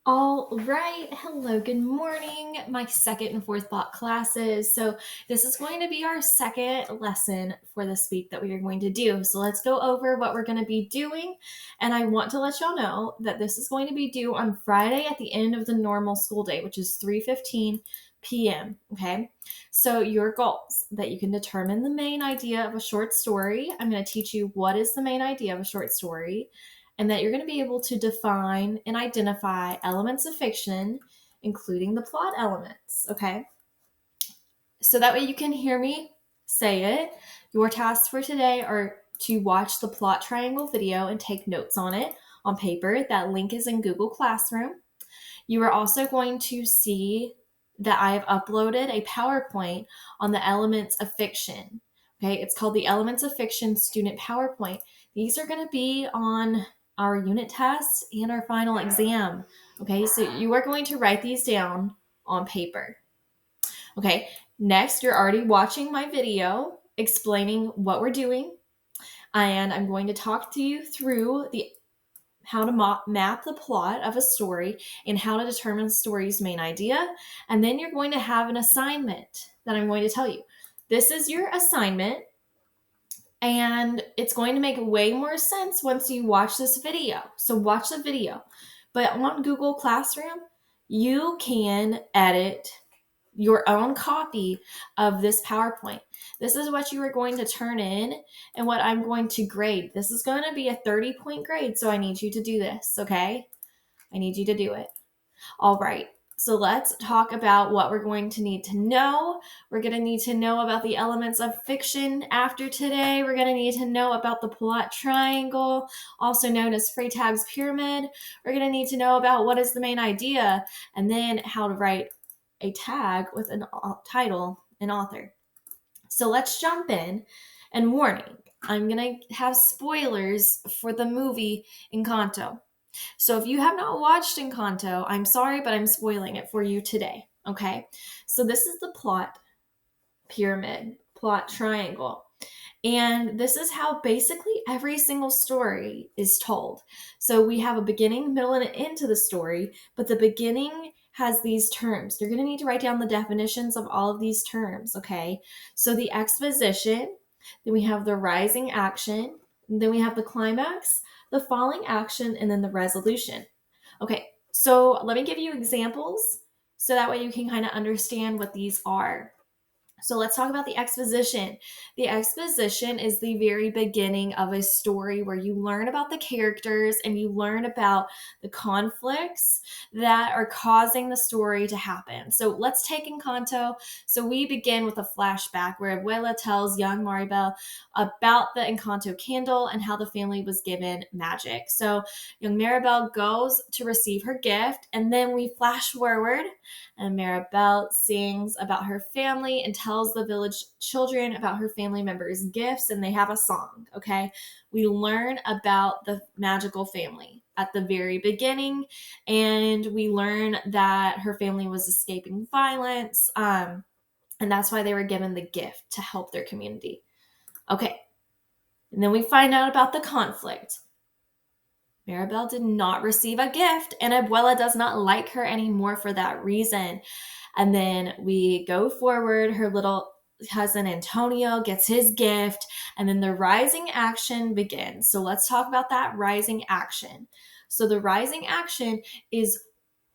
All right. Hello. Good morning. My second and fourth block classes. So, this is going to be our second lesson for this week that we are going to do. So, let's go over what we're going to be doing. And I want to let y'all know that this is going to be due on Friday at the end of the normal school day, which is 3:15 p.m. Okay. So, your goals that you can determine the main idea of a short story. I'm going to teach you what is the main idea of a short story, and that you're going to be able to define and identify elements of fiction, including the plot elements, okay? So that way you can hear me say it. Your tasks for today are to watch the plot triangle video and take notes on it on paper. That link is in Google Classroom. You are also going to see that I have uploaded a PowerPoint on the elements of fiction. Okay, it's called the Elements of Fiction Student PowerPoint. These are going to be on our unit tests and our final exam. Okay, so you are going to write these down on paper. Okay, next, you're already watching my video explaining what we're doing, and I'm going to talk to you through the how to map the plot of a story and how to determine the story's main idea. And then you're going to have an assignment that I'm going to tell you. This is your assignment, and it's going to make way more sense once you watch this video. So watch the video. But on Google Classroom, you can edit your own copy of this PowerPoint. This is what you are going to turn in and what I'm going to grade. This is going to be a 30-point grade, so I need you to do this, okay? I need you to do it. All right. So let's talk about what we're going to need to know. We're going to need to know about the elements of fiction after today. We're going to need to know about the plot triangle, also known as Freytag's pyramid. We're going to need to know about what is the main idea, and then how to write a tag with a title and author. So let's jump in. And warning, I'm going to have spoilers for the movie Encanto. So if you have not watched Encanto, I'm sorry, but I'm spoiling it for you today. Okay? So this is the plot pyramid, plot triangle. And this is how basically every single story is told. So we have a beginning, middle, and an end to the story, but the beginning has these terms. You're going to need to write down the definitions of all of these terms, okay? So the exposition, then we have the rising action, then we have the climax, the falling action, and then the resolution. Okay, so let me give you examples so that way you can kind of understand what these are. So let's talk about the exposition. The exposition is the very beginning of a story where you learn about the characters and you learn about the conflicts that are causing the story to happen. So let's take Encanto. So we begin with a flashback where Abuela tells young Maribel about the Encanto candle and how the family was given magic. So young Maribel goes to receive her gift, and then we flash forward and Maribel sings about her family and tells the village children about her family members' gifts, and they have a song, okay? We learn about the magical family at the very beginning, and we learn that her family was escaping violence, and that's why they were given the gift to help their community. Okay, and then we find out about the conflict. Maribel did not receive a gift, and Abuela does not like her anymore for that reason. And then we go forward. Her little cousin Antonio gets his gift, and then the rising action begins. So let's talk about that rising action. So the rising action is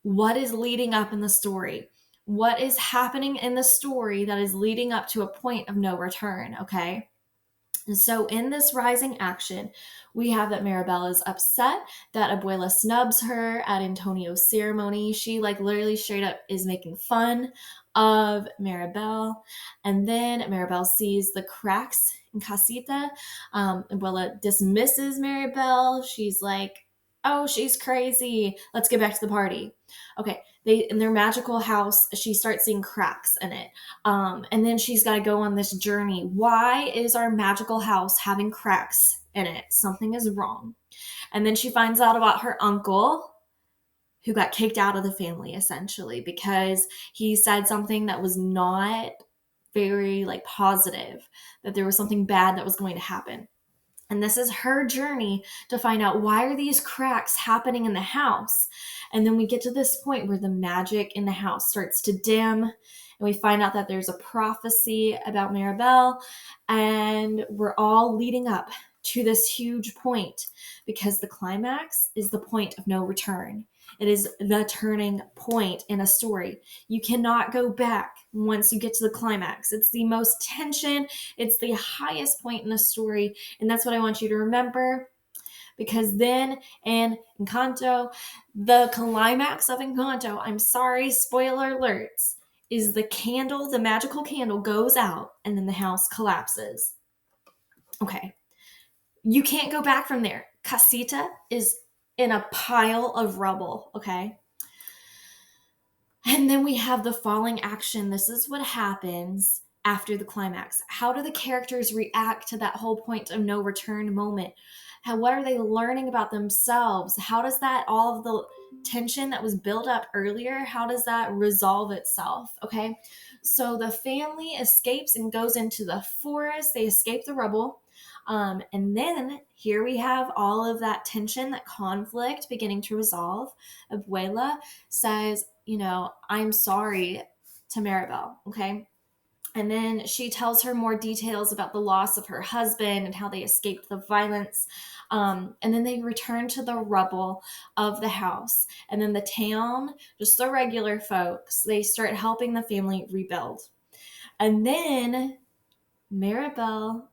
what is leading up in the story. What is happening in the story that is leading up to a point of no return, okay? And so in this rising action, we have that Maribel is upset that Abuela snubs her at Antonio's ceremony. She literally straight up is making fun of Maribel. And then Maribel sees the cracks in Casita. Abuela dismisses Maribel. She's like, oh, she's crazy. Let's get back to the party. Okay, they in their magical house, she starts seeing cracks in it. And then she's got to go on this journey. Why is our magical house having cracks in it? Something is wrong. And then she finds out about her uncle who got kicked out of the family essentially because he said something that was not very positive, that there was something bad that was going to happen. And this is her journey to find out, why are these cracks happening in the house? And then we get to this point where the magic in the house starts to dim, and we find out that there's a prophecy about Mirabel, and we're all leading up to this huge point, because the climax is the point of no return. It is the turning point in a story. You cannot go back once you get to the climax. It's the most tension, it's the highest point in a story, and that's what I want you to remember. Because then in Encanto, the climax of Encanto, I'm sorry, spoiler alerts, is the candle, the magical candle goes out and then the house collapses. Okay. You can't go back from there. Casita is in a pile of rubble, okay? And then we have the falling action. This is what happens after the climax. How do the characters react to that whole point of no return moment? What are they learning about themselves? How does that, all of the tension that was built up earlier, how does that resolve itself? Okay. So the family escapes and goes into the forest. They escape the rubble. And then here we have all of that tension, that conflict beginning to resolve. Abuela says, I'm sorry to Maribel, okay? And then she tells her more details about the loss of her husband and how they escaped the violence. And then they return to the rubble of the house. And then the town, just the regular folks, they start helping the family rebuild. And then Maribel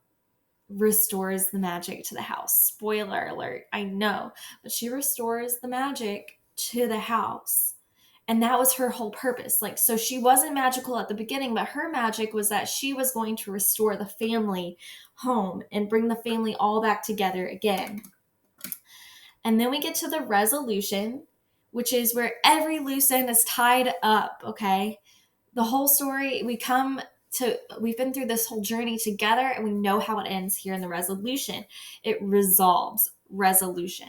restores the magic to the house. Spoiler alert, I know, but she restores the magic to the house. And that was her whole purpose. So she wasn't magical at the beginning, but her magic was that she was going to restore the family home and bring the family all back together again. And then we get to the resolution, which is where every loose end is tied up, okay? The whole story, we've been through this whole journey together, and we know how it ends here in the resolution. It resolves. Resolution.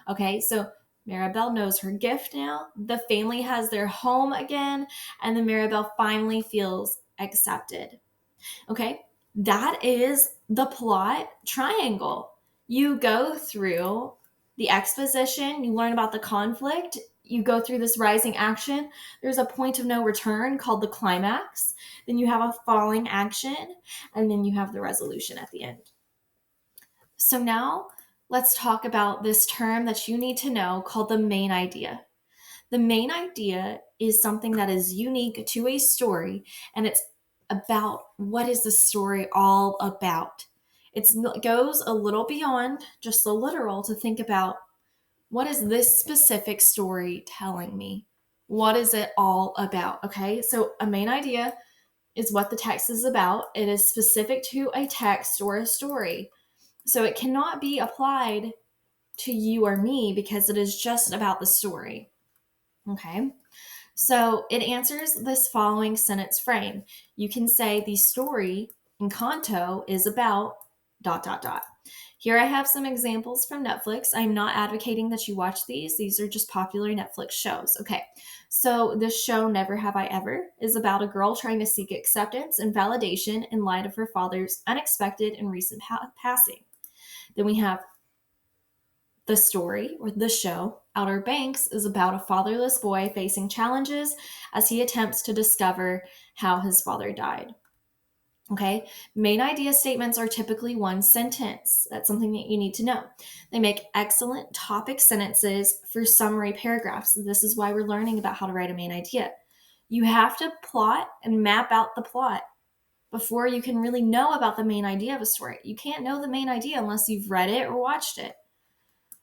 Okay, so Maribel knows her gift now. The family has their home again, and then Maribel finally feels accepted. Okay, that is the plot triangle. You go through the exposition, you learn about the conflict, you go through this rising action. There's a point of no return called the climax. Then you have a falling action, and then you have the resolution at the end. So now let's talk about this term that you need to know called the main idea. The main idea is something that is unique to a story, and it's about what is the story all about. It goes a little beyond just the literal to think about, what is this specific story telling me? What is it all about? Okay, so a main idea is what the text is about. It is specific to a text or a story. So it cannot be applied to you or me because it is just about the story. Okay, so it answers this following sentence frame. You can say the story Encanto is about ... Here I have some examples from Netflix. I'm not advocating that you watch these. These are just popular Netflix shows. Okay, so this show, Never Have I Ever, is about a girl trying to seek acceptance and validation in light of her father's unexpected and recent passing. Then we have the story, or the show, Outer Banks, is about a fatherless boy facing challenges as he attempts to discover how his father died. Okay, main idea statements are typically one sentence. That's something that you need to know. They make excellent topic sentences for summary paragraphs. This is why we're learning about how to write a main idea. You have to plot and map out the plot before you can really know about the main idea of a story. You can't know the main idea unless you've read it or watched it.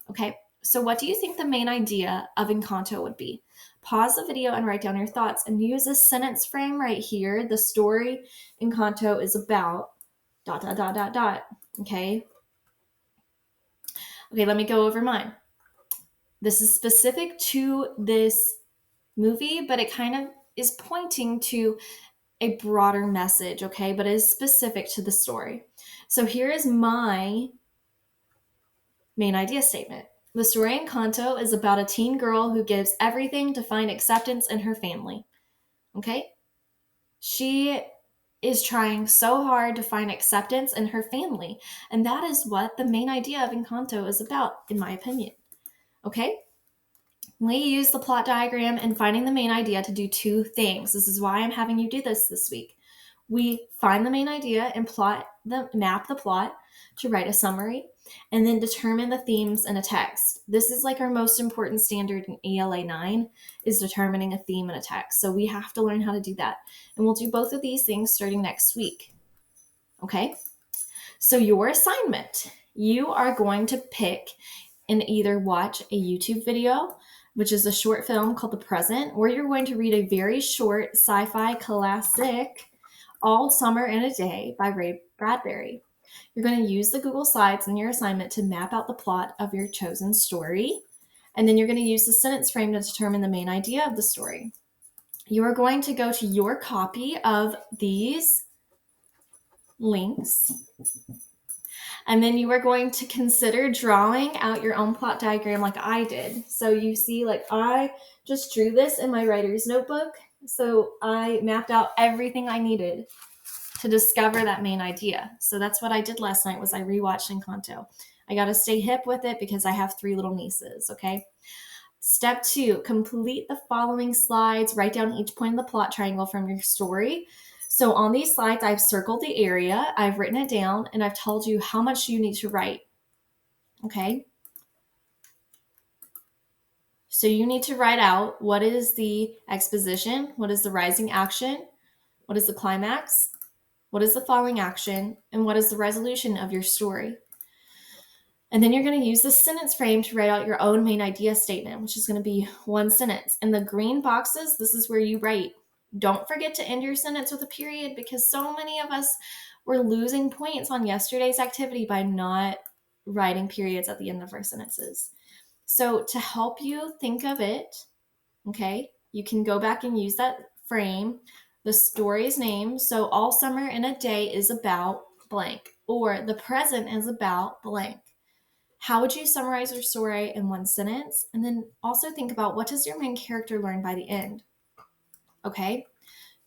Okay, so what do you think the main idea of Encanto would be? Pause the video and write down your thoughts, and use this sentence frame right here. The story Encanto is about ... Okay? Okay, let me go over mine. This is specific to this movie, but it kind of is pointing to a broader message, okay? But it is specific to the story. So here is my main idea statement. The story Encanto is about a teen girl who gives everything to find acceptance in her family. Okay? She is trying so hard to find acceptance in her family. And that is what the main idea of Encanto is about, in my opinion. Okay? We use the plot diagram and finding the main idea to do two things. This is why I'm having you do this week. We find the main idea and map the plot to write a summary, and then determine the themes in a text. This is like our most important standard in ELA 9 is determining a theme in a text. So we have to learn how to do that. And we'll do both of these things starting next week. Okay? So your assignment, you are going to pick and either watch a YouTube video, which is a short film called The Present, or you're going to read a very short sci-fi classic, All Summer in a Day by Ray Bradbury. You're going to use the Google Slides in your assignment to map out the plot of your chosen story, and then you're going to use the sentence frame to determine the main idea of the story. You are going to go to your copy of these links, and then you are going to consider drawing out your own plot diagram like I did. So you see, like I just drew this in my writer's notebook. So I mapped out everything I needed to discover that main idea. So that's what I did last night was I rewatched Encanto. I got to stay hip with it because I have 3 little nieces, okay? Step 2, complete the following slides. Write down each point of the plot triangle from your story. So on these slides, I've circled the area, I've written it down, and I've told you how much you need to write, okay? So you need to write out what is the exposition, what is the rising action, what is the climax, what is the falling action, and what is the resolution of your story. And then you're going to use the sentence frame to write out your own main idea statement, which is going to be 1 sentence. In the green boxes, this is where you write. Don't forget to end your sentence with a period because so many of us were losing points on yesterday's activity by not writing periods at the end of our sentences. So to help you think of it, okay, you can go back and use that frame, the story's name. So All Summer in a Day is about blank, or The Present is about blank. How would you summarize your story in 1 sentence? And then also think about what does your main character learn by the end? Okay,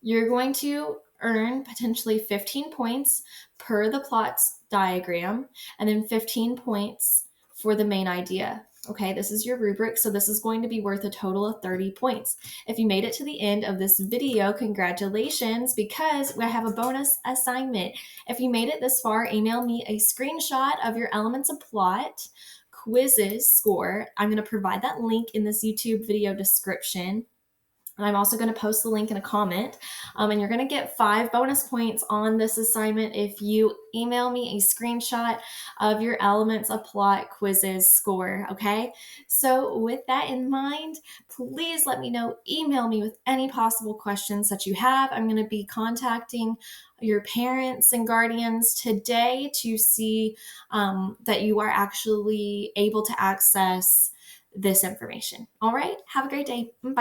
you're going to earn potentially 15 points per the plot's diagram, and then 15 points for the main idea. Okay, this is your rubric, so this is going to be worth a total of 30 points. If you made it to the end of this video, congratulations, because I have a bonus assignment. If you made it this far, email me a screenshot of your Elements of Plot quizzes score. I'm going to provide that link in this YouTube video description. And I'm also going to post the link in a comment. And you're going to get 5 bonus points on this assignment if you email me a screenshot of your Elements of Plot quizzes score, okay? So with that in mind, please let me know. Email me with any possible questions that you have. I'm going to be contacting your parents and guardians today to see that you are actually able to access this information. All right? Have a great day. Bye.